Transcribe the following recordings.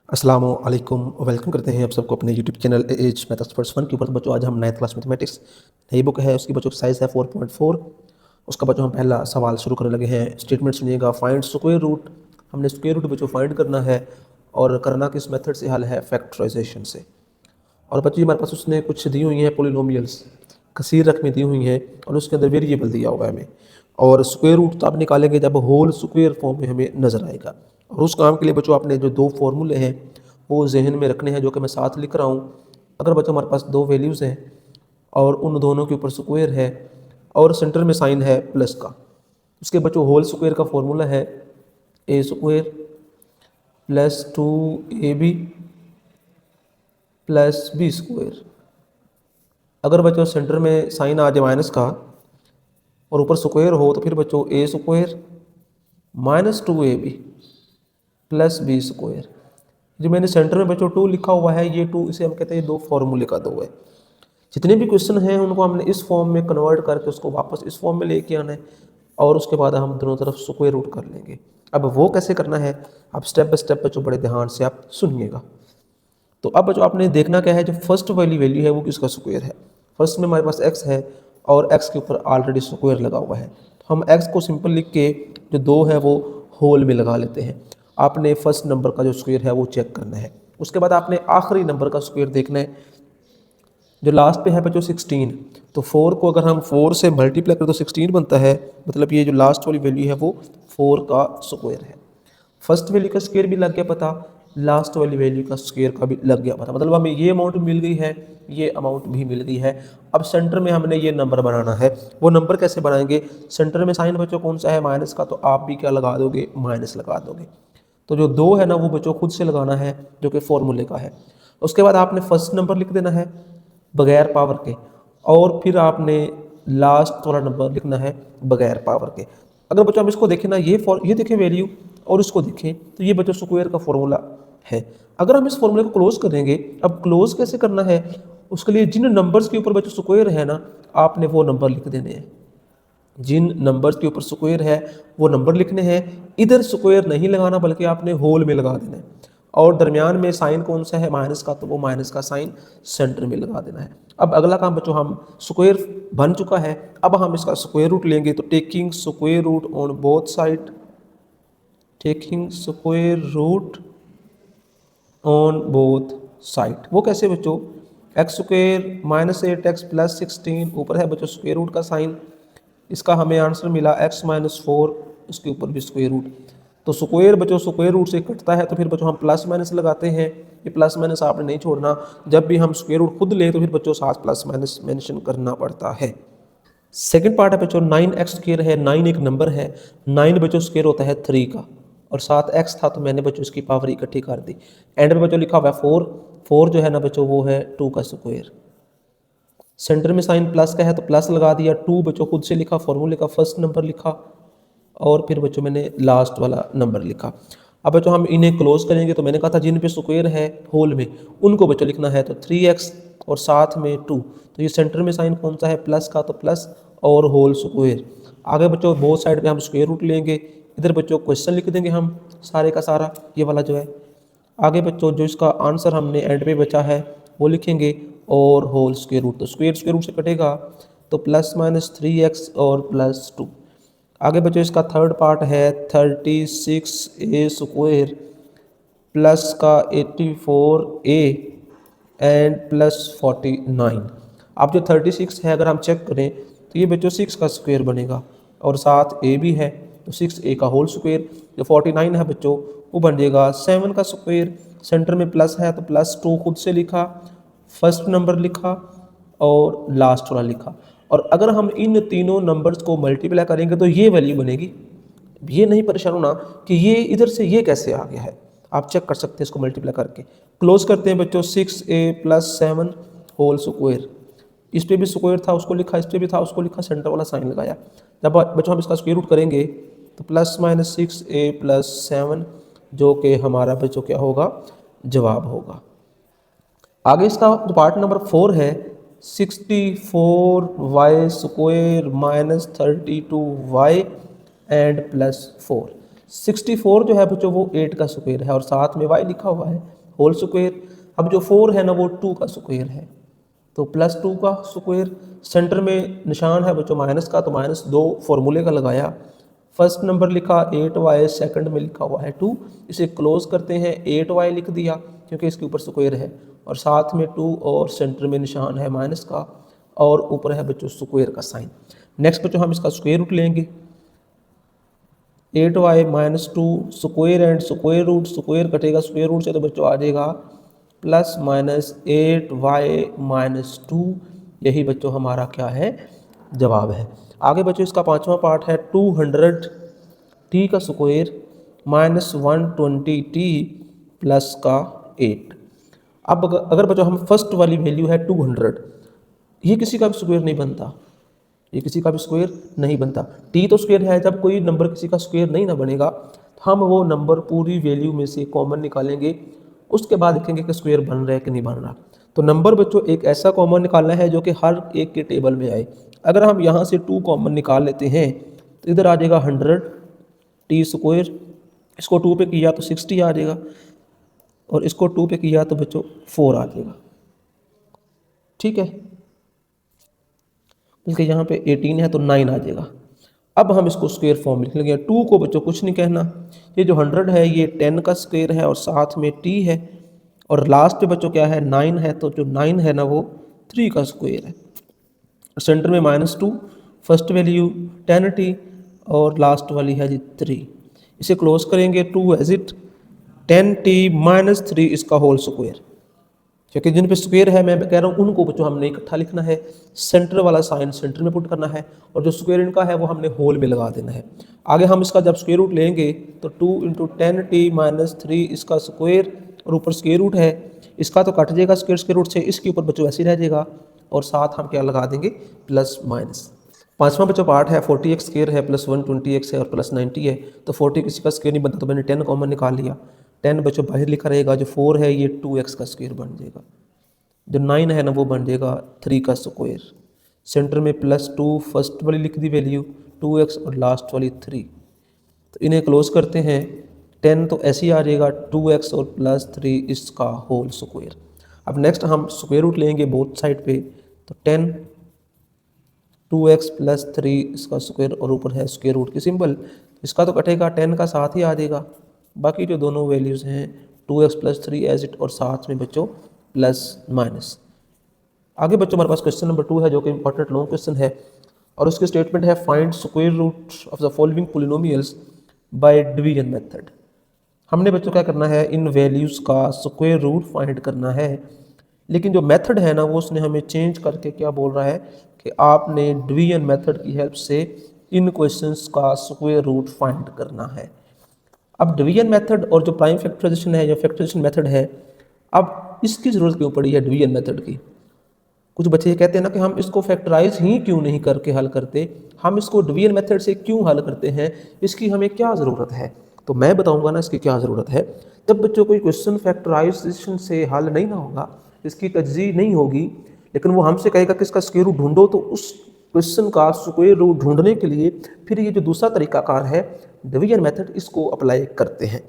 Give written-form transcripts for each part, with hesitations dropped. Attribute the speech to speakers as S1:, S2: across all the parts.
S1: अस्सलामुअलैकुम, वेलकम करते हैं आप सबको अपने YouTube channel as maths first one के ऊपर। बच्चों आज हम 9th क्लास मैथमेटिक्स नई बुक है, उसकी बच्चों साइज़ है 4.4। उसका बच्चों हम पहला सवाल शुरू करने लगे हैं। स्टेटमेंट सुनिएगा। Find square root. हमने स्क्वायर रूट बच्चों फाइंड करना है और करना किस मेथड से हल है, फैक्टराइजेशन से। और बच्चों हमारे पास उसने कुछ दी हुई हैं पोलिनोमियल्स, कसीर रकमें दी हुई हैं और उसके अंदर वेरिएबल दिया हुआ है हमें। और स्क्वायर रूट तो आप निकालेंगे जब होल स्क्वायर फॉर्म में हमें नज़र आएगा। और उस काम के लिए बच्चों आपने जो दो फार्मूले हैं वो जहन में रखने हैं, जो कि मैं साथ लिख रहा हूँ। अगर बच्चों हमारे पास दो वैल्यूज़ हैं और उन दोनों के ऊपर स्क्वायर है और सेंटर में साइन है प्लस का, उसके बच्चों होल स्क्वायर का फॉर्मूला है a square plus 2ab plus b square. अगर बच्चों सेंटर में साइन आ जाए माइनस का और ऊपर स्क्वायर हो तो फिर बच्चों a square minus 2ab plus b square. जो मैंने सेंटर में बच्चों 2 लिखा हुआ है, ये 2 इसे हम कहते हैं दो फॉर्मूले का दो है। जितने भी क्वेश्चन हैं उनको हमने इस फॉर्म में कन्वर्ट करके उसको वापस इस फॉर्म में लेके आना है और उसके बाद हम दोनों तरफ स्क्वायर रूट कर लेंगे। अब वो कैसे करना है, आप स्टेप बाय स्टेप बच्चों बड़े ध्यान से आप सुनिएगा। तो अब बच्चों आपने देखना क्या है, जो फर्स्ट वाली वैल्यू है वो किसका स्क्वायर है। फर्स्ट में हमारे पास x है और x के ऊपर ऑलरेडी स्क्वायर लगा हुआ है, तो हम x को सिंपल लिख के जो दो है वो होल में लगा लेते हैं। आपने फर्स्ट नंबर का जो स्क्वायर है वो चेक करना है। उसके बाद आपने आखिरी नंबर का स्क्वायर देखना है, जो लास्ट पे है बच्चों 16। तो 4 को अगर हम 4 से मल्टीप्लाई करें तो 16 बनता है, मतलब ये जो लास्ट वाली वैल्यू है वो 4 का स्क्वायर है। फर्स्ट वैल्यू का स्क्वायर भी लग गया पता, लास्ट वाली वैल्यू का स्क्वायर का भी लग गया पता, मतलब हमें ये अमाउंट मिल गई है, ये अमाउंट भी मिल गई है। अब सेंटर में हमने ये नंबर बनाना है। वो नंबर कैसे बनाएंगे, सेंटर में साइन बच्चों कौन सा है, माइनस का, तो आप भी क्या लगा दोगे, माइनस लगा दोगे। तो जो दो है ना वो बच्चों खुद से लगाना है, जो कि फॉर्मूले का है। उसके बाद आपने फर्स्ट नंबर लिख देना है बगैर पावर के, और फिर आपने लास्ट वाला नंबर लिखना है बगैर पावर के। अगर बच्चों हम इसको देखें ना, ये देखें वैल्यू और इसको देखें तो ये बच्चों स्क्वायर का फॉर्मूला है। अगर हम इस फॉर्मूले को क्लोज करेंगे, अब क्लोज कैसे करना है, उसके लिए जिन नंबर्स के ऊपर बच्चों स्क्वायर है ना, आपने वो नंबर लिख देने हैं। जिन नंबर्स के ऊपर स्क्वायर है वो नंबर लिखने हैं। इधर स्क्वायर नहीं लगाना बल्कि आपने होल में लगा देना है। और दरमियान में साइन कौन सा है, माइनस का, तो वो माइनस का साइन सेंटर में लगा देना है। अब अगला काम बच्चों, हम स्क्वायर बन चुका है, अब हम इसका स्क्वायर रूट लेंगे। तो taking square root on both side, taking square root on both side. वो कैसे बच्चों, x square minus 8x plus 16, ऊपर है बच्चों स्क्वायर रूट का साइन, इसका हमें आंसर मिला x माइनस 4, इसके ऊपर भी स्क्वायर रूट। तो स्क्वायर बच्चों स्क्वायर रूट से कटता है, तो फिर बच्चों हम प्लस माइनस लगाते हैं। ये प्लस माइनस आपने नहीं छोड़ना, जब भी हम स्क्वायर रूट खुद लें तो फिर बच्चों साथ प्लस माइनस मेंशन करना पड़ता है। सेकंड पार्ट है बच्चों 9x स्क्वायर है, 9 एक नंबर है, 9 बच्चों स्क्वायर होता है 3 का, और साथ x था तो मैंने बच्चों इसकी पावर इकट्ठी कर दी। एंड में बच्चों लिखा हुआ है 4, 4 जो है ना बच्चों वो है 2 का स्क्वायर। सेंटर में साइन प्लस का है तो प्लस लगा दिया, 2 बच्चों खुद से लिखा, फॉर्मूले का फर्स्ट नंबर लिखा, और फिर बच्चों मैंने लास्ट वाला नंबर लिखा। अब बच्चों हम इन्हें क्लोज करेंगे, तो मैंने कहा था जिन पे स्क्वायर है होल में उनको बच्चों लिखना है, तो 3x और साथ में 2। तो ये सेंटर में साइन कौन सा है, प्लस का, तो प्लस और होल स्क्वायर। आगे बच्चों बोथ साइड पे हम स्क्वायर रूट लेंगे। इधर बच्चों क्वेश्चन लिख देंगे हम सारे का सारा, ये वाला जो है। आगे बच्चों जो इसका आंसर हमने एंड पे बचा है वो लिखेंगे, और होल स्क्वायर रूट, तो स्क्वायर रूट से कटेगा तो प्लस माइनस 3x और प्लस 2। आगे बच्चों इसका थर्ड पार्ट है 36a स्क्वायर प्लस का 84a एंड प्लस 49। अब जो 36 है अगर हम चेक करें तो ये बच्चों 6 का स्क्वायर बनेगा, और साथ a भी है तो 6a का होल स्क्वायर। जो 49 है बच्चों वो बन जाएगा 7 का स्क्वायर। सेंटर में प्लस है तो प्लस 2 खुद से लिखा, फर्स्ट नंबर लिखा और लास्ट वाला लिखा। और अगर हम इन तीनों नंबर्स को मल्टीप्लाई करेंगे तो ये वैल्यू बनेगी। ये नहीं परेशान होना कि ये इधर से ये कैसे आ गया है, आप चेक कर सकते हैं इसको मल्टीप्लाई करके। क्लोज करते हैं बच्चों 6a प्लस 7 होल स्क्वायर। इस पे भी स्क्वायर था उसको लिखा, इस पे भी था उसको लिखा, सेंटर वाला साइन लगाया। जब बच्चों हम इसका स्क्वायर रूट करेंगे तो प्लस माइनस 6a प्लस 7, जो कि हमारा बच्चों क्या होगा, जवाब होगा। आगे इसका जो पार्ट नंबर 4 है 64y square minus 32y and plus 4। 64 जो है बच्चों वो 8 का स्क्वायर है और साथ में y लिखा हुआ है, होल स्क्वायर। अब जो 4 है ना वो 2 का स्क्वायर है, तो +2 का स्क्वायर। सेंटर में निशान है बच्चों माइनस का, तो -2 फॉर्मूले का लगाया। फर्स्ट नंबर लिखा 8y, सेकंड में लिखा हुआ है 2। इसे क्लोज करते हैं, 8y लिख दिया क्योंकि इसके ऊपर स्क्वायर है, और साथ में 2 और सेंटर में निशान है माइनस का, और ऊपर है बच्चों स्क्वायर का साइन। नेक्स्ट बच्चों हम इसका स्क्वायर रूट लेंगे। 8y -2 square and square root, square कटेगा स्क्वायर रूट से तो बच्चों आ जाएगा +-8y -2। यही बच्चों हमारा क्या है, जवाब है। आगे बच्चों इसका पांचवा पार्ट है 200t का स्क्वायर -120t प्लस का 8। अब अगर बच्चों हम फर्स्ट वाली वैल्यू है 200, ये किसी का भी स्क्वायर नहीं बनता, ये किसी का भी स्क्वायर नहीं बनता। टी तो स्क्वायर है, जब कोई नंबर किसी का स्क्वायर नहीं ना बनेगा तो हम वो नंबर पूरी वैल्यू में से कॉमन निकालेंगे, उसके बाद देखेंगे कि स्क्वायर बन रहा है कि नहीं बन रहा। तो नंबर बच्चों एक ऐसा कॉमन निकालना है जो कि हर एक के टेबल में आए। अगर हम यहाँ से 2 कॉमन निकाल लेते हैं तो इधर आ जाएगा 100t स्क्वायर, इसको 2 पे किया तो 60 आ जाएगा, और इसको 2 पे किया तो बच्चों 4 आ जाएगा। ठीक है, बल्कि यहाँ पे 18 है तो 9 आ जाएगा। अब हम इसको स्क्वायर फॉर्म लिख लेंगे। 2 को बच्चों कुछ नहीं कहना, ये जो 100 है ये 10 का स्क्वायर है और साथ में t है, और लास्ट पे बच्चों क्या है 9 है, तो जो 9 है ना वो 3 का स्क्वायर है। सेंटर में -2, फर्स्ट वैल्यू 10t और लास्ट वाली है जी 3। इसे क्लोज करेंगे, 2 एज इट, 10t -3 इसका होल स्क्वायर, क्योंकि जिन पे स्क्वायर है मैं कह रहा हूँ उनको बच्चों हमने इकट्ठा लिखना है, सेंटर वाला साइन सेंटर में पुट करना है, और जो स्क्वायर इनका है वो हमने होल में लगा देना है। आगे हम इसका जब स्क्वायर रूट लेंगे तो 2 × 10t -3 इसका स्क्वायर, और ऊपर स्क्वायर रूट है, इसका तो कट जाएगा स्क्वायर रूट से, इसके ऊपर बच्चों ऐसे ही रह जाएगा, और साथ हम क्या लगा देंगे प्लस माइनस। पांचवा बच्चों पार्ट है 40x स्क्वायर है +120x है और +90 है, तो 40 किसी का स्क्वायर नहीं बनता तो मैंने 10 कॉमन निकाल लिया। 10 बच्चों बाहर लिखा रहेगा, जो 4 है ये 2x का स्क्वायर बन जाएगा, जो 9 है ना वो बन जाएगा 3 का स्क्वायर। सेंटर में +2 फर्स्ट वाली लिख दी वैल्यू, 2x और लास्ट वाली 3, तो इन्हें क्लोज करते हैं। 10 तो ऐसे ही आ जाएगा 2x और +3 इसका होल स्क्वायर। अब नेक्स्ट हम स्क्वायर रूट लेंगे बोथ साइड पे, तो 10 2x + 3 इसका स्क्वायर, और ऊपर है स्क्वायर रूट की सिंबल, इसका तो कटेगा 10 का साथ ही आ जाएगा। बाकी जो दोनों वैल्यूज़ हैं 2x + 3 एज इट, और साथ में बच्चों प्लस माइनस। आगे बच्चों हमारे पास क्वेश्चन नंबर 2 है जो कि इंपॉर्टेंट लॉन्ग क्वेश्चन है, और उसकी स्टेटमेंट है find square root of the following polynomials by division method. हमने बच्चों क्या करना है, इन वैल्यूज़ का स्क्वायर रूट फाइंड करना है, लेकिन जो मेथड है ना वो उसने हमें चेंज करके क्या बोल रहा है कि आपने डिवीजन मेथड की हेल्प से इन क्वेश्चंस का स्क्वायर रूट फाइंड करना है। अब डिवीजन मेथड और जो प्राइम फैक्टराइजेशन है या फैक्टराइजेशन मेथड है, अब इसकी ज़रूरत क्यों पड़ी है डिवीजन मेथड की। कुछ बच्चे ये कहते हैं ना कि हम इसको फैक्टराइज ही क्यों नहीं करके हल करते, हम इसको डिवीजन मेथड से क्यों हल करते हैं, इसकी हमें क्या ज़रूरत है। तो मैं बताऊंगा ना इसकी क्या ज़रूरत है। जब बच्चों कोई क्वेश्चन फैक्टराइजेशन से हल नहीं ना होगा, इसकी तजज़ीह नहीं होगी, लेकिन वो हमसे कहेगा कि इसका स्क्वायर रूट ढूंढो, तो उस क्वेश्चन का स्क्वायर रूट ढूंढने के लिए फिर ये जो दूसरा तरीकाकार है डिवीजन मेथड, इसको अप्लाई करते हैं।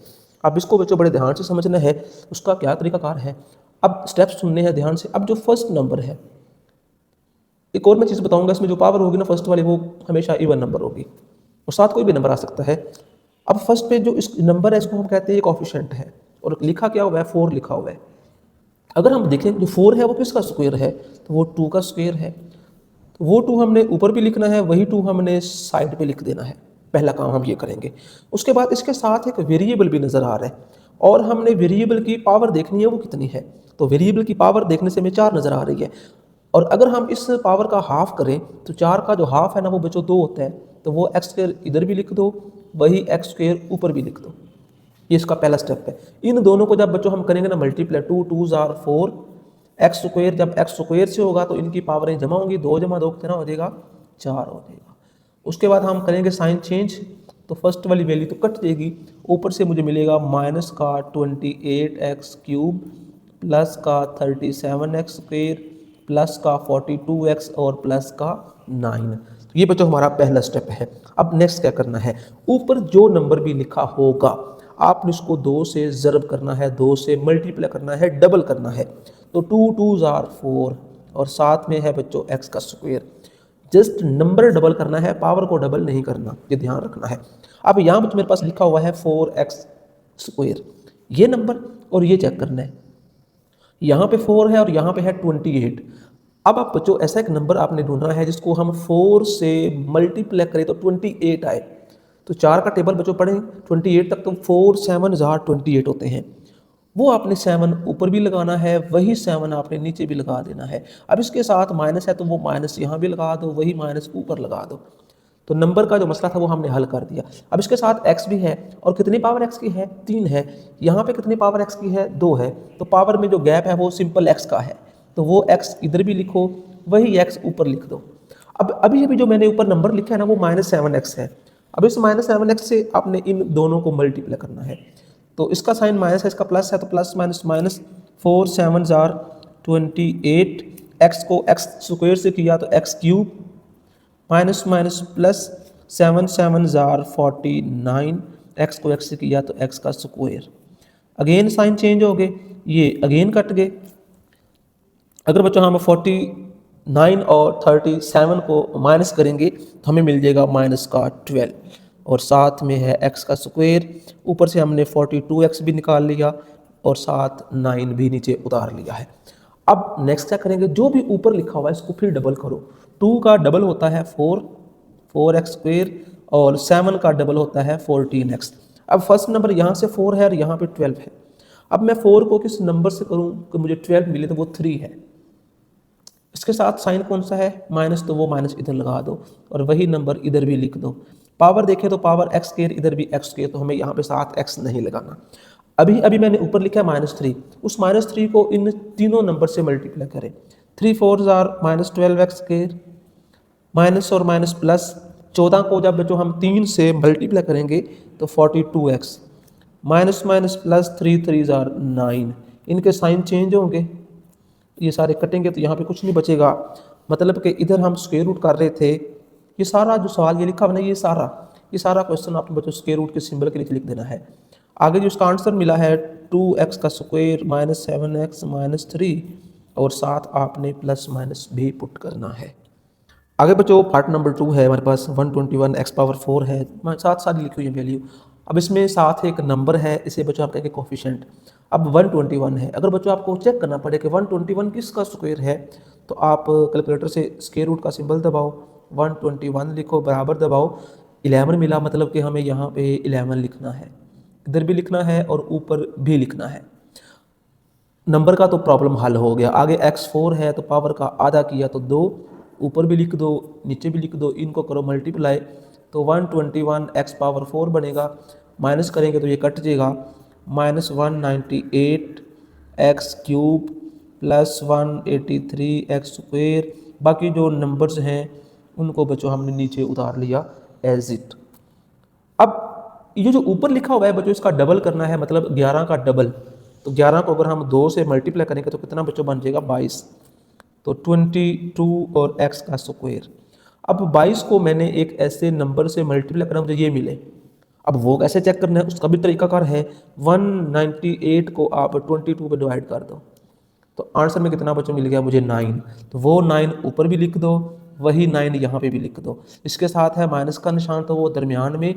S1: अब इसको बच्चों बड़े ध्यान से समझना है, उसका क्या तरीकाकार है। अब स्टेप्स सुनने हैं ध्यान से। अब जो फर्स्ट नंबर है, एक और मैं चीज़ बताऊंगा, इसमें जो पावर होगी ना फर्स्ट वाली वो हमेशा इवन नंबर होगी, और साथ कोई भी नंबर आ सकता है। अब फर्स्ट पे जो इस नंबर है इसको हम कहते हैं कोएफिशिएंट है, और लिखा क्या हुआ है 4 लिखा हुआ है। अगर हम देखें जो 4 है वो किसका स्क्वायर है, तो वो 2 का स्क्वायर है, तो वो 2 हमने ऊपर भी लिखना है, वही 2 हमने साइड पे लिख देना है। पहला काम हम ये करेंगे। उसके बाद इसके साथ एक वेरिएबल भी नज़र आ रहा है, और हमने वेरिएबल की पावर देखनी है वो कितनी है। तो वेरिएबल की पावर देखने से हमें 4 नज़र आ रही है, और अगर हम इस पावर का हाफ करें तो 4 का जो हाफ है ना वो बच्चों 2 होता है, तो वो एक्स स्क्वायर इधर भी लिख दो, वही एक्स स्क्वायर ऊपर भी लिख दो। ये इसका पहला स्टेप है। इन दोनों को जब बच्चों हम करेंगे ना multiply, 2 2s are 4, x square जब एक्स स्क्वायर से होगा तो इनकी पावरें जमा होंगी, 2 + 2 कितना हो जाएगा 4 हो जाएगा। उसके बाद हम करेंगे साइन चेंज, तो फर्स्ट वाली वैल्यू तो कट जाएगी, ऊपर से मुझे मिलेगा माइनस का 28x³ प्लस का 37x² प्लस का 42x और प्लस का 9। तो ये बच्चों हमारा पहला स्टेप है। अब नेक्स्ट क्या करना है, ऊपर जो नंबर भी लिखा होगा आपने इसको 2 से ज़रब करना है, 2 से मल्टीप्लाई करना है, डबल करना है। तो 2 2 आर 4 और साथ में है बच्चों एक्स का स्क्वायर। जस्ट नंबर डबल करना है, पावर को डबल नहीं करना, ये ध्यान रखना है। अब यहाँ पर मेरे पास लिखा हुआ है 4x स्क्वायर, ये नंबर और ये चेक करना है। यहाँ पे 4 है और यहाँ पे है 28। अब आप बच्चों ऐसा एक नंबर आपने ढूंढना है जिसको हम 4 से मल्टीप्लाई करें तो 28 आए। तो 4 का टेबल बच्चों पढ़ें 28 तक, तो 4 7 28 होते हैं। वो आपने 7 ऊपर भी लगाना है, वही 7 आपने नीचे भी लगा देना है। अब इसके साथ माइनस है तो वो माइनस यहाँ भी लगा दो, वही माइनस ऊपर लगा दो। तो नंबर का जो मसला था वो हमने हल कर दिया। अब इसके साथ x भी है और कितनी पावर x की है, 3 है। यहाँ पे कितनी पावर x की है, 2 है। तो पावर में जो गैप है वो सिंपल x का है, तो वो x इधर भी लिखो, वही x ऊपर लिख दो। अब अभी अभी जो मैंने ऊपर नंबर लिखा है ना वो -7x है। अब इस -7x से आपने इन दोनों को मल्टीप्लाई करना है। तो इसका साइन माइनस है, इसका प्लस है, तो प्लस माइनस माइनस, 4 7 28, x को x स्क्वायर से किया तो x cube, minus minus plus, 7 7 49, x को x से किया तो x का स्क्वायर। अगेन साइन चेंज हो गए, ये अगेन कट गए। अगर बच्चों हम 49 और 37 को माइनस करेंगे तो हमें मिल जाएगा माइनस का 12 और साथ में है x का स्क्वायर। ऊपर से हमने 42x भी निकाल लिया और साथ 9 भी नीचे उतार लिया है। अब नेक्स्ट क्या करेंगे, जो भी ऊपर लिखा हुआ है इसको फिर डबल करो। 2 का डबल होता है 4x स्क्वायर और 7 का डबल होता है 14x। अब फर्स्ट नंबर यहाँ से 4 है और यहाँ पे 12 है। अब मैं 4 को किस नंबर से करूँ कि मुझे 12 मिले, तो वो 3 है। इसके साथ साइन कौन सा है, माइनस, तो वो माइनस इधर लगा दो और वही नंबर इधर भी लिख दो। पावर देखें तो पावर x स्क्वायर, इधर भी x स्क्वायर, तो हमें यहाँ पे साथ x नहीं लगाना। अभी अभी मैंने ऊपर लिखा है -3, उस -3 को इन तीनों नंबर से मल्टीप्लाई करें। 3 4 -12x स्क्वायर, माइनस और माइनस प्लस, 14 को जब जो हम 3 से मल्टीप्लाई करेंगे तो 42x, माइनस माइनस प्लस, 3 3 9। इनके साइन चेंज होंगे, ये सारे कटेंगे तो यहाँ पे कुछ नहीं बचेगा। मतलब कि इधर हम स्क्वायर रूट कर रहे थे, ये सारा जो सवाल ये लिखा हुआ ना, ये सारा क्वेश्चन आपने बच्चों स्क्वायर रूट के सिंबल के नीचे लिख देना है। आगे जो इसका आंसर मिला है 2x का स्क्वायर -7x -3 और साथ आपने प्लस माइनस भी पुट करना है। आगे बच्चों पार्ट नंबर 2 है हमारे पास, 121x पावर 4 है, साथ साथ लिखी हुई है वैल्यू। अब इसमें साथ एक नंबर है, इसे बच्चों आप कहेंगे कोफिशिएंट। अब 121 है, अगर बच्चों आपको चेक करना पड़े कि 121 किसका स्क्वायर है, तो आप कैलकुलेटर से स्क्वायर रूट का सिंबल दबाओ, 121 लिखो, बराबर दबाओ, 11 मिला, मतलब कि हमें यहाँ पे 11 लिखना है, इधर भी लिखना है और ऊपर भी लिखना है। नंबर का तो प्रॉब्लम हल हो गया। आगे x4 है तो पावर का आधा किया तो 2, ऊपर भी लिख दो नीचे भी लिख दो, इनको करो मल्टीप्लाई तो 121x पावर 4 बनेगा। माइनस करेंगे तो ये कट जाएगा, -198 x cube plus 183 x square. बाकी जो नंबर्स हैं उनको बच्चों हमने नीचे उतार लिया एज इट। अब ये जो ऊपर लिखा हुआ है बच्चों इसका डबल करना है, मतलब 11 का डबल। तो 11 को अगर हम 2 से मल्टीप्लाई करेंगे तो कितना बच्चों बन जाएगा, 22। तो 22 और x का स्क्वायर। अब 22 को मैंने एक ऐसे नंबर से मल्टीप्लाई करना मुझे ये मिले। अब वो कैसे चेक करना है उसका भी तरीकाकार है। 198 को आप 22 पे डिवाइड कर दो तो आंसर में कितना बच्चों मिल गया मुझे, 9। तो वो 9 ऊपर भी लिख दो, वही 9 यहाँ पे भी लिख दो। इसके साथ है माइनस का निशान, तो वो दरमियान में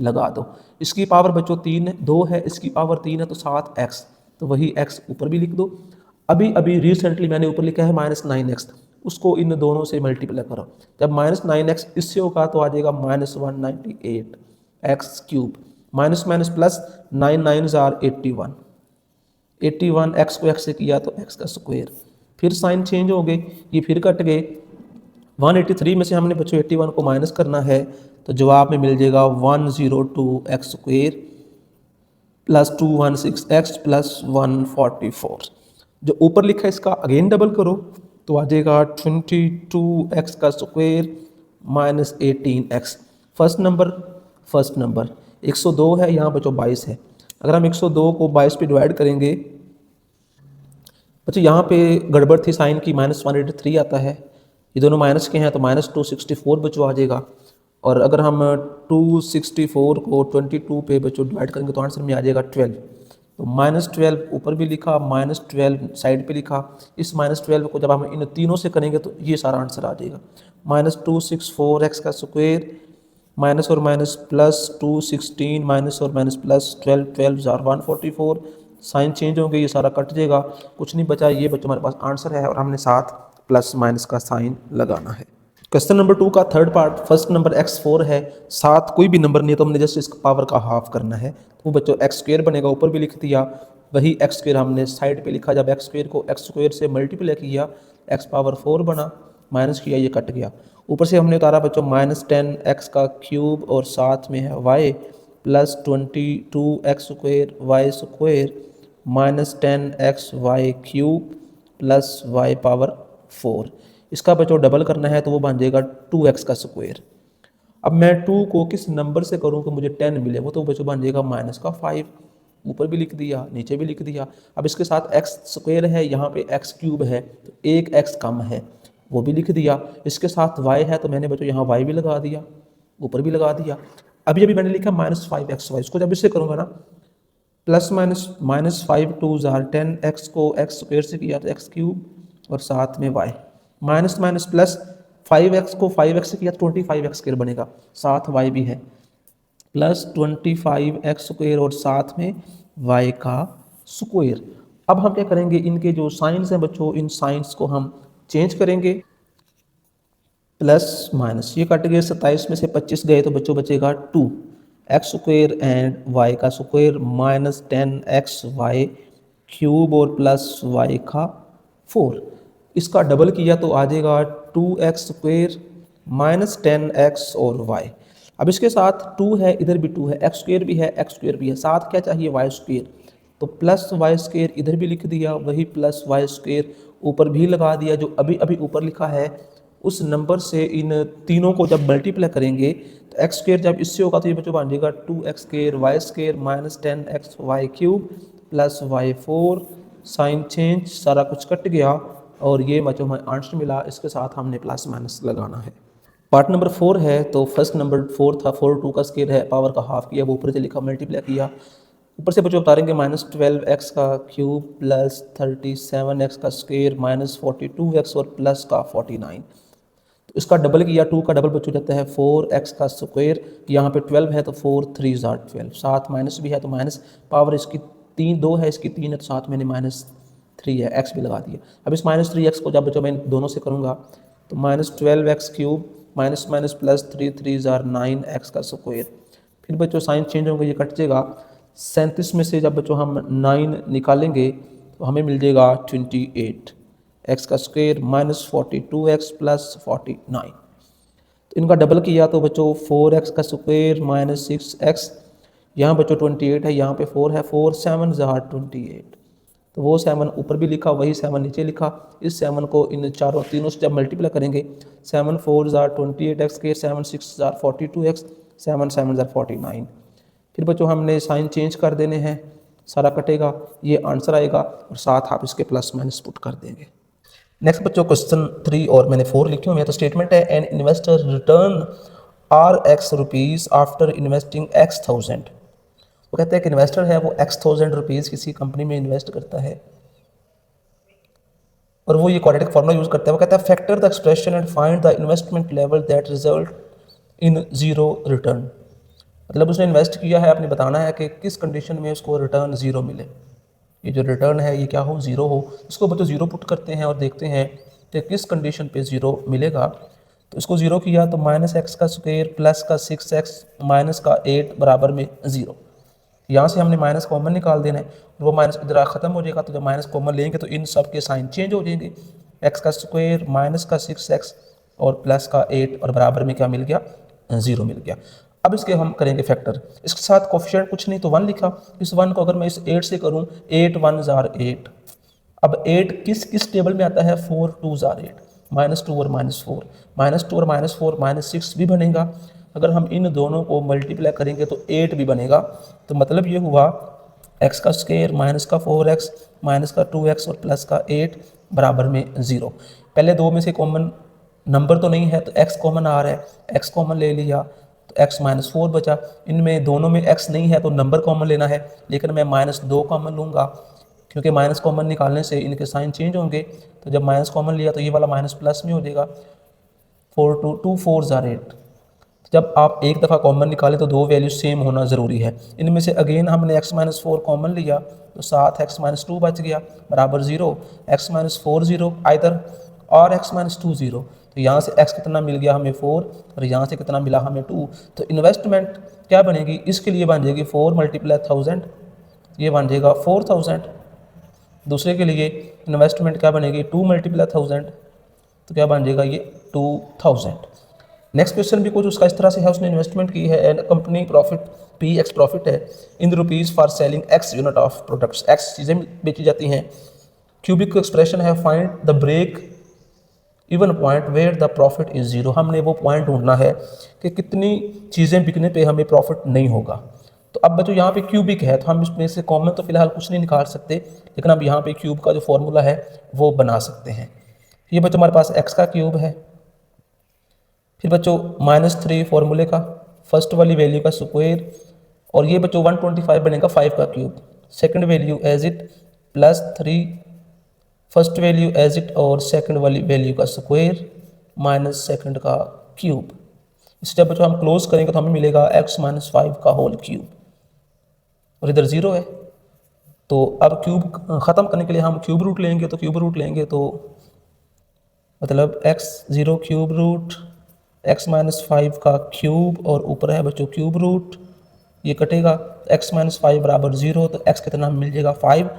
S1: लगा दो। इसकी पावर बच्चों 2 है, इसकी पावर 3 है, तो 7x, तो वही x ऊपर भी लिख दो। अभी अभी रिसेंटली मैंने ऊपर लिखा है -9x, उसको इन दोनों से मल्टीप्लाई करो। जब -9x इससे होगा तो आ जाएगा -198 x cube, minus minus plus, 9 9 81 x को x से किया तो x का स्क्वायर। फिर साइन चेंज हो गए, ये फिर कट गए। 183 में से हमने बच्चों 81 को माइनस करना है तो जवाब में मिल जाएगा 102 x square plus 216 x plus 144। जो ऊपर लिखा है इसका अगेन डबल करो तो आ जाएगा 22 एक्स का square minus 18 x. First number 102 है, यहाँ बच्चों 22 है। अगर हम 102 को 22 पे डिवाइड करेंगे बच्चों, यहाँ पे गड़बड़ थी साइन की, -183 आता है, ये दोनों माइनस के हैं तो -264 बच्चों आ जाएगा। और अगर हम 264 को 22 पे बच्चों डिवाइड करेंगे तो आंसर में आ जाएगा 12। तो -12 ऊपर भी लिखा, -12 साइड पे लिखा। इस -12 को जब हम इन तीनों से करेंगे तो ये सारा आंसर आ जाएगा। -264x का स्क्वायर माइनस और माइनस प्लस 216 माइनस और माइनस प्लस 12, 12 जार 144। साइन चेंज होंगे, ये सारा कट जाएगा, कुछ नहीं बचा। ये बच्चों हमारे पास आंसर है और हमने साथ प्लस माइनस का साइन लगाना है। क्वेश्चन नंबर 2 का third part, first number x4 है, साथ कोई भी नंबर नहीं है तो हमने जस्ट इसका पावर का हाफ करना है। तो बच्चों एक्स स्क्वायर बनेगा, ऊपर भी लिख दिया, वही एक्स स्क्वायर हमने साइड पे लिखा। जब एक्स स्क्वायर को एक्स स्क्वायर से मल्टीप्लाई किया, एक्स पावर 4 बना, माइनस किया, ये कट गया। ऊपर से हमने उतारा बच्चों -10x का क्यूब और साथ में है y plus 22x square Y square -10x Y cube plus y power 4। इसका बच्चों डबल करना है तो वो बन जाएगा 2x का स्क्वायर। अब मैं 2 को किस नंबर से करूँ कि मुझे 10 मिले, वो तो बच्चों बन जाएगा -5। ऊपर भी लिख दिया, नीचे भी लिख दिया। अब इसके साथ x स्क्वायर है, यहाँ पे x क्यूब है तो एक x कम है, वो भी लिख दिया। इसके साथ y है तो मैंने बच्चों यहाँ y भी लगा दिया, ऊपर भी लगा दिया। अभी अभी मैंने लिखा -5xy, इसको जब इससे करूँगा ना प्लस माइनस 5 2 जार 10, x को x स्क्वायर से किया तो x क्यूब और साथ में y minus minus plus 5x को 5x से किया तो 25x स्क्वायर बनेगा, साथ y भी है प्लस 25x स्क्वायर और साथ में y का स्क्वायर। अब हम क्या करेंगे, इनके जो साइंस हैं बच्चों, इन साइंस को हम चेंज करेंगे। प्लस माइनस ये कट गए, 27 में से 25 गए तो बच्चों बचेगा 2x स्क्वायर एंड y का स्क्वायर -10xy क्यूब और प्लस y का 4। इसका डबल किया तो आ जाएगा 2x स्क्वायर -10x और y। अब इसके साथ 2 है, इधर भी 2 है, x स्क्वायर भी है, x स्क्वायर भी है, साथ क्या चाहिए y स्क्वायर, तो प्लस वाई स्क्वायर इधर भी लिख दिया, वही प्लस वाई स्क्वायर ऊपर भी लगा दिया। जो अभी अभी ऊपर लिखा है उस नंबर से इन तीनों को जब मल्टीप्लाई करेंगे तो एक्स स्क्वायर जब इससे होगा तो ये बच्चों बन जाएगा 2x square Y square -10x Y cube plus Y 4। Sign change, सारा कुछ कट गया और ये बच्चों हमें आंसर मिला। इसके साथ हमने प्लस माइनस लगाना है। पार्ट नंबर 4 है, तो फर्स्ट नंबर 4 था, 4 2 का स्क्वायर है, पावर का हाफ किया, वो ऊपर से लिखा, मल्टीप्लाई किया। ऊपर से बच्चों उतारेंगे -12x का क्यूब प्लस 37x का स्क्वायर -42x और प्लस का 49। तो इसका डबल किया, 2 का डबल बच्चों जाता है 4x का स्क्वायर, यहाँ पे 12 है तो 4 3 जार 12, साथ माइनस भी है तो माइनस, पावर इसकी 3 2 है, इसकी 3 है तो साथ मैंने -3 है, x भी लगा दिया। अब इस -3x को जब बच्चों मैं दोनों से करूँगा तो -12x cube minus minus plus 3 3 jar 9x का स्क्वायर। फिर बच्चों साइन चेंज होंगे, ये कट जाएगा। 37 में से जब बच्चों हम 9 निकालेंगे तो हमें मिल जाएगा 28 एक्स का स्क्वायर -42x प्लस 49। तो इनका डबल किया तो बच्चों 4x का स्क्वायर -6x, यहाँ बच्चों 28 है, यहाँ पे 4 है, 4 7 जार 28, तो वो 7 ऊपर भी लिखा, वही 7 नीचे लिखा। इस 7 को इन चारों तीनों से जब मल्टीप्लाई करेंगे 7 4 जार 28x के 7 6 जार 42x 7 7 जार 49। फिर बच्चों हमने साइन चेंज कर देने हैं, सारा कटेगा, ये आंसर आएगा और साथ आप इसके प्लस माइनस पुट कर देंगे। नेक्स्ट बच्चों क्वेश्चन 3 और मैंने 4 लिखे हुए हैं। तो स्टेटमेंट है, an investor return Rx rupees after investing x1000। वो कहते हैं कि इन्वेस्टर है वो x1000 रुपीज़ किसी कंपनी में इन्वेस्ट करता है और वो ये क्वाड्रेटिक फॉर्मूला यूज़ करता है। वो कहता है factor the expression and find the investment level that result in zero return. मतलब उसने इन्वेस्ट किया है, आपने बताना है कि किस कंडीशन में उसको रिटर्न ज़ीरो मिले। ये जो रिटर्न है ये क्या हो, ज़ीरो हो। इसको बच्चों ज़ीरो पुट करते हैं और देखते हैं कि किस कंडीशन पे ज़ीरो मिलेगा। तो इसको ज़ीरो किया तो -x का स्क्वायर प्लस का 6x माइनस का 8 बराबर में ज़ीरो। यहाँ से हमने माइनस कॉमन निकाल देना है और वो माइनस इधर ख़त्म हो जाएगा। तो जब माइनस कॉमन लेंगे तो इन सब के साइन चेंज हो जाएंगे। x का स्क्वायर माइनस का 6x और प्लस का 8 और बराबर में क्या मिल गया, ज़ीरो मिल गया। अब इसके हम करेंगे फैक्टर। इसके साथ कोफिशिएंट कुछ नहीं तो 1 लिखा। इस 1 को अगर मैं इस 8 से करूँ, 8 1 जार 8। अब 8 किस किस टेबल में आता है, 4 2 जार 8, -2 और -4, -2 और -4 -6 भी बनेगा। अगर हम इन दोनों को मल्टीप्लाई करेंगे तो 8 भी बनेगा। तो मतलब ये हुआ x का स्क्वायर माइनस का 4x माइनस का 2x और प्लस का 8 बराबर में ज़ीरो। पहले दो में से कॉमन नंबर तो नहीं है तो x कॉमन आ रहा है, x कॉमन ले लिया तो x माइनस 4 बचा। इनमें दोनों में x नहीं है तो नंबर कॉमन लेना है, लेकिन मैं -2 कॉमन लूँगा क्योंकि माइनस कॉमन निकालने से इनके साइन चेंज होंगे। तो जब माइनस कॉमन लिया तो ये वाला माइनस प्लस में हो जाएगा। 2 4 आर 8। जब आप एक दफ़ा कॉमन निकालें तो दो वैल्यू सेम होना ज़रूरी है। इनमें से अगेन हमने x माइनस 4 कॉमन लिया तो 7 x माइनस 2 बच गया बराबर 0, x माइनस 4 0 आइदर और x माइनस 2 0। तो यहाँ से x कितना मिल गया हमें 4 और यहाँ से कितना मिला हमें 2। तो इन्वेस्टमेंट क्या बनेगी, इसके लिए बन जाएगी 4 मल्टीप्लाई 1000, ये बन जाएगा 4000। दूसरे के लिए इन्वेस्टमेंट क्या बनेगी 2 मल्टीप्लाई 1000, तो क्या बन जाएगा ये 2000। नेक्स्ट क्वेश्चन भी कुछ उसका इस तरह से है, उसने इन्वेस्टमेंट की है and company profit P(x) profit है इन rupees for selling x unit of products, x चीज़ें बेची जाती हैं। क्यूबिक एक्सप्रेशन है find the break even point where the profit is 0। हमने वो पॉइंट ढूंढना है कि कितनी चीज़ें बिकने पे हमें प्रॉफिट नहीं होगा। तो अब बच्चों यहाँ पे क्यूबिक है तो हम इसमें से कॉमन तो फिलहाल कुछ नहीं निकाल सकते, लेकिन अब यहाँ पे क्यूब का जो फॉर्मूला है वो बना सकते हैं। ये बच्चों हमारे पास x का क्यूब है, फिर बच्चों -3 फॉर्मूले का फर्स्ट वाली वैल्यू का स्क्वायर, और ये बच्चों 125 बनेगा 5 का cube, second value as it +3 first value as it और सेकंड वाली वैल्यू का स्क्वायर माइनस सेकंड का क्यूब। इसे जब बच्चों हम क्लोज करेंगे तो हमें मिलेगा x माइनस 5 का होल क्यूब, और इधर 0 है। तो अब क्यूब ख़त्म करने के लिए हम क्यूब रूट लेंगे, तो क्यूब रूट लेंगे तो मतलब x0 cube root x minus 5 का क्यूब और ऊपर है बच्चों क्यूब रूट, ये कटेगा x माइनस 5 बराबर 0, तो x कितना मिल जाएगा 5।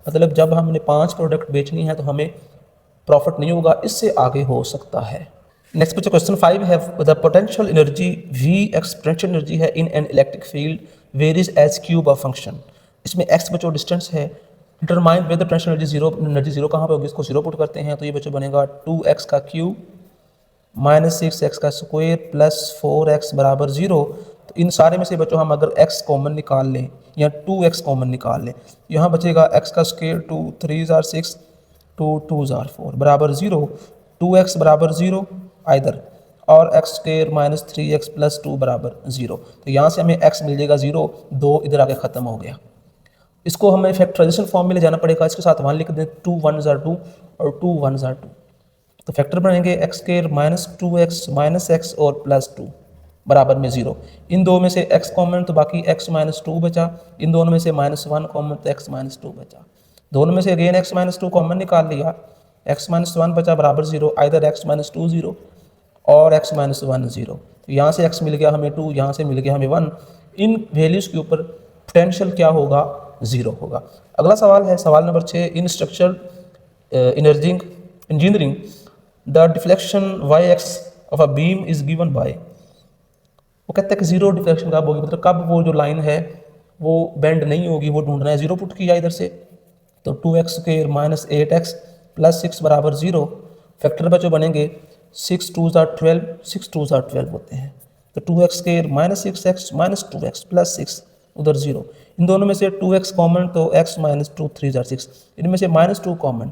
S1: मतलब जब हमने 5 प्रोडक्ट बेचनी है तो हमें प्रॉफिट नहीं होगा, इससे आगे हो सकता है। नेक्स्ट बच्चों क्वेश्चन 5 है the potential energy V exponential energy है in an electric field varies as cube of function. इसमें x बच्चों डिस्टेंस है, determine whether potential energy zero कहाँ पे होगी, इसको 0 पुट करते हैं तो ये बच्चों बनेगा 2x का क्यूब -6x का स्क्वायर प्लस 4x बराबर 0। तो इन सारे में से बच्चों हम अगर x कॉमन निकाल लें या 2x कॉमन निकाल लें, यहाँ बचेगा x का स्क्वायर 2 3 * 6 2 2 * 4 बराबर 0, 2x बराबर 0 आइदर और x स्क्वायर -3x + 2 बराबर 0। तो यहाँ से हमें x मिल जाएगा 0, 2 इधर आके ख़त्म हो गया। इसको हमें फैक्टराइजेशन फॉर्म में ले जाना पड़ेगा, इसके साथ 1 लिख दें, 2 1 * 2 और 2 1 * 2। तो फैक्टर बनेंगे x स्क्वायर -2x -x और +2 बराबर में 0। इन दो में से x कॉमन तो बाकी x -2 बचा, इन दोनों में से -1 कॉमन तो x -2 बचा। दोनों में से अगेन x -2 कॉमन निकाल लिया, x -1 बचा बराबर 0, आइदर x -2 0 और x -1 0। तो यहाँ से x मिल गया हमें 2, यहाँ से मिल गया हमें 1। इन वैल्यूज़ के ऊपर पोटेंशियल क्या होगा, 0 होगा। अगला सवाल है सवाल number 6 in structural engineering the deflection y(x) of a beam is given by. वो कहते हैं कि 0 डिफ्लेक्शन कब होगी, मतलब कब वो जो लाइन है वो बेंड नहीं होगी, वो ढूंढना है। 0 पुट किया इधर से तो 2x स्क्वायर -8x + 6 बराबर 0। फैक्टर बच्चों बनेंगे 6 2 * 12 6 2 * 12 होते हैं। तो 2x स्क्वायर -6x -2x + 6 उधर 0। इन दोनों में से 2x कॉमन तो x -2 3 * 6, इनमें से -2 कॉमन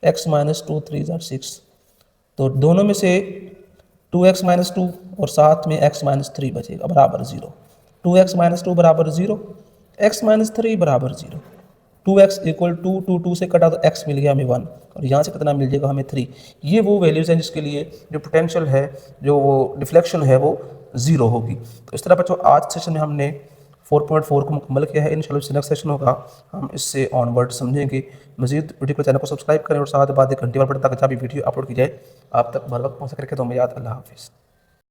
S1: x -2 3 * 6। तो दोनों में से 2x -2 और साथ में x -3 बचेगा बराबर 0। 2x -2 बराबर 0, x -3 बराबर 0। 2x = 2 2 2 से कटा तो x मिल गया हमें 1, और यहाँ से कितना मिल जाएगा हमें 3। ये वो वैल्यूज़ हैं जिसके लिए जो पोटेंशियल है, जो वो डिफ्लेक्शन है वो 0 होगी। तो इस तरह बच्चों आज सेशन में हमने 4.4 को मुकम्मल किया है। इंशाल्लाह नेक्स्ट सेशन होगा हम इससे ऑनवर्ड समझेंगे। मज़ीद वीडियो को चैनल को सब्सक्राइब करें और साथ बाद घंटे वाला बटन ताकि जब भी वीडियो अपलोड की जाए आप तक बर वक्त पहुँच सके। तो मैं याद अल्लाह हाफिज़।